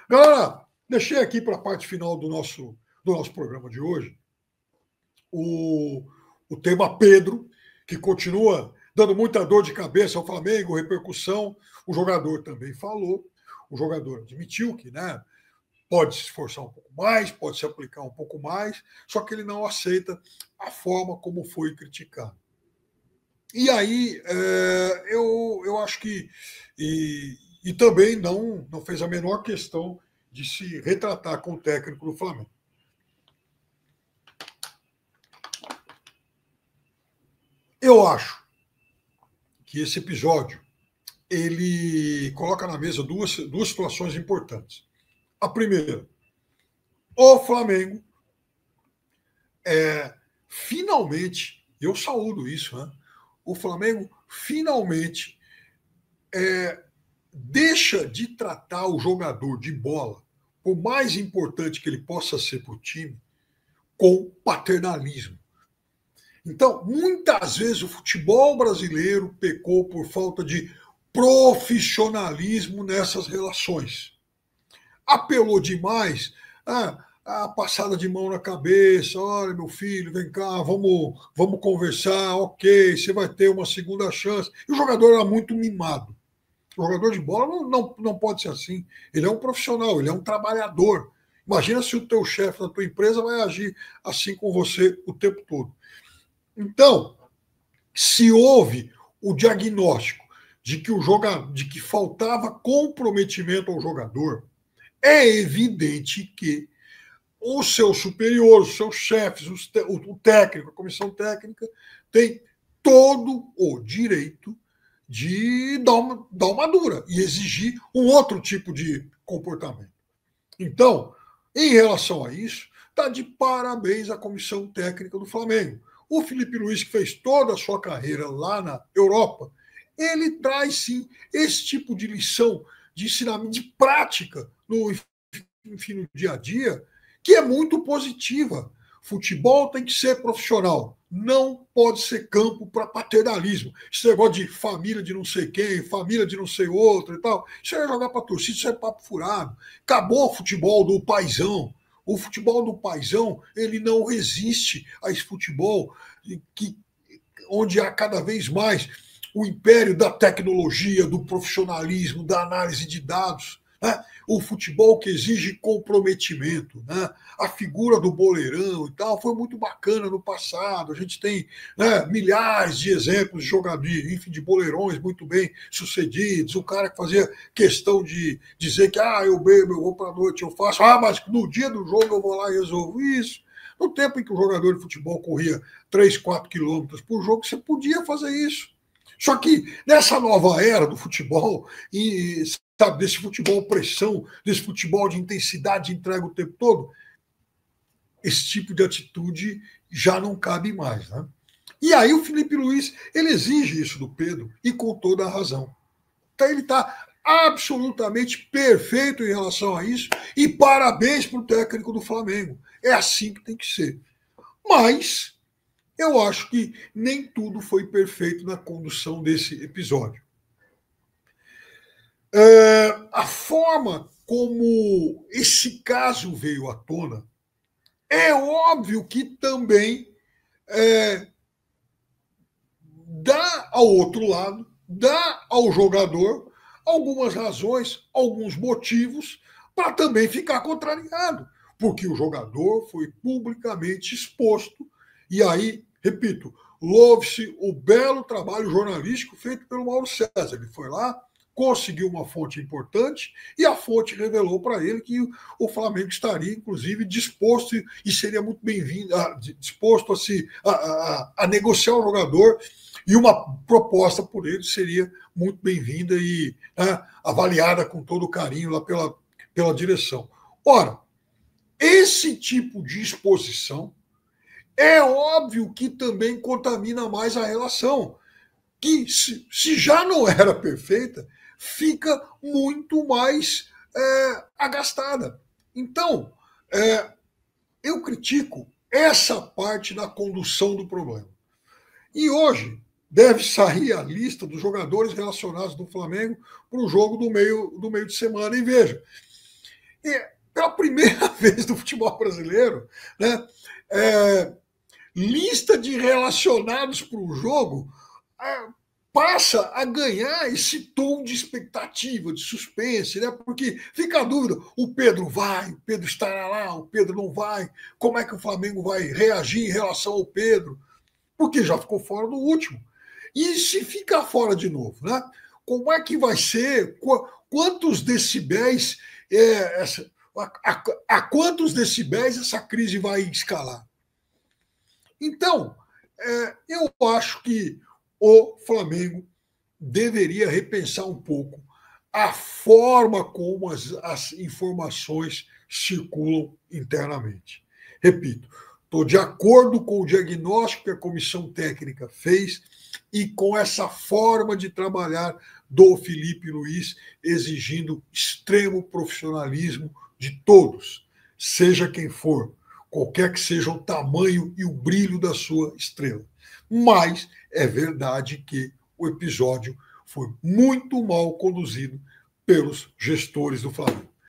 Galera, deixei aqui para a parte final do nosso programa de hoje o tema Pedro, que continua dando muita dor de cabeça ao Flamengo, repercussão. O jogador também falou, o jogador admitiu que, né, pode se esforçar um pouco mais, pode se aplicar um pouco mais, só que ele não aceita a forma como foi criticado. E aí, eu acho que. E também não fez a menor questão de se retratar com o técnico do Flamengo. Eu acho que esse episódio ele coloca na mesa duas situações importantes. A primeira, o Flamengo finalmente, eu saúdo isso, né? O Flamengo finalmente deixa de tratar o jogador de bola, por mais importante que ele possa ser para o time, com paternalismo. Então, muitas vezes o futebol brasileiro pecou por falta de profissionalismo nessas relações. Apelou demais a passada de mão na cabeça, olha, meu filho, vem cá, vamos conversar, ok, você vai ter uma segunda chance. E o jogador era muito mimado. O jogador de bola não pode ser assim. Ele é um profissional, ele é um trabalhador. Imagina se o teu chefe da tua empresa vai agir assim com você o tempo todo. Então, se houve o diagnóstico de que faltava comprometimento ao jogador, é evidente que os seus superiores, os seus chefes, o técnico, a comissão técnica, tem todo o direito de dar uma dura e exigir um outro tipo de comportamento. Então, em relação a isso, está de parabéns a comissão técnica do Flamengo. O Felipe Luiz, que fez toda a sua carreira lá na Europa, ele traz sim esse tipo de lição, de ensinamento, de prática no dia a dia, que é muito positiva. Futebol tem que ser profissional, não pode ser campo para paternalismo. Esse negócio de família de não sei quem, família de não sei outro e tal, isso é jogar para torcida, isso é papo furado. Acabou o futebol do paizão. O futebol do paizão, ele não resiste a esse futebol onde há cada vez mais o império da tecnologia, do profissionalismo, da análise de dados. Né? O futebol que exige comprometimento, né? A figura do boleirão e tal foi muito bacana no passado. A gente tem, né, milhares de exemplos de jogadores, enfim, de boleirões muito bem sucedidos. O cara que fazia questão de dizer que eu bebo, eu vou para a noite, eu faço, mas no dia do jogo eu vou lá e resolvo isso. No tempo em que o jogador de futebol corria 3, 4 quilômetros por jogo, você podia fazer isso. Só que nessa nova era do futebol, sabe, desse futebol pressão, desse futebol de intensidade, de entrega o tempo todo, esse tipo de atitude já não cabe mais. Né? E aí o Felipe Luiz, ele exige isso do Pedro, e com toda a razão. Então ele está absolutamente perfeito em relação a isso, e parabéns para o técnico do Flamengo. É assim que tem que ser. Mas eu acho que nem tudo foi perfeito na condução desse episódio. A forma como esse caso veio à tona, é óbvio que também dá ao outro lado, dá ao jogador algumas razões, alguns motivos para também ficar contrariado, porque o jogador foi publicamente exposto, e aí, repito, louve-se o belo trabalho jornalístico feito pelo Mauro César. Ele foi lá, conseguiu uma fonte importante e a fonte revelou para ele que o Flamengo estaria, inclusive, disposto e seria muito bem-vindo, disposto a negociar o jogador, e uma proposta por ele seria muito bem-vinda e avaliada com todo carinho lá pela direção. Ora, esse tipo de exposição é óbvio que também contamina mais a relação, que se já não era perfeita, fica muito mais agastada. Então, eu critico essa parte da condução do problema. E hoje deve sair a lista dos jogadores relacionados do Flamengo para o jogo do meio de semana. E veja, pela primeira vez no futebol brasileiro, né, lista de relacionados para o jogo passa a ganhar esse tom de expectativa, de suspense, né? Porque fica a dúvida: o Pedro vai, o Pedro estará lá, o Pedro não vai, como é que o Flamengo vai reagir em relação ao Pedro? Porque já ficou fora do último. E se ficar fora de novo, né? Como é que vai ser? Quantos decibéis a quantos decibéis essa crise vai escalar? Então, eu acho que o Flamengo deveria repensar um pouco a forma como as informações circulam internamente. Repito, estou de acordo com o diagnóstico que a comissão técnica fez e com essa forma de trabalhar do Felipe Luiz, exigindo extremo profissionalismo de todos, seja quem for, qualquer que seja o tamanho e o brilho da sua estrela. Mas é verdade que o episódio foi muito mal conduzido pelos gestores do Flamengo.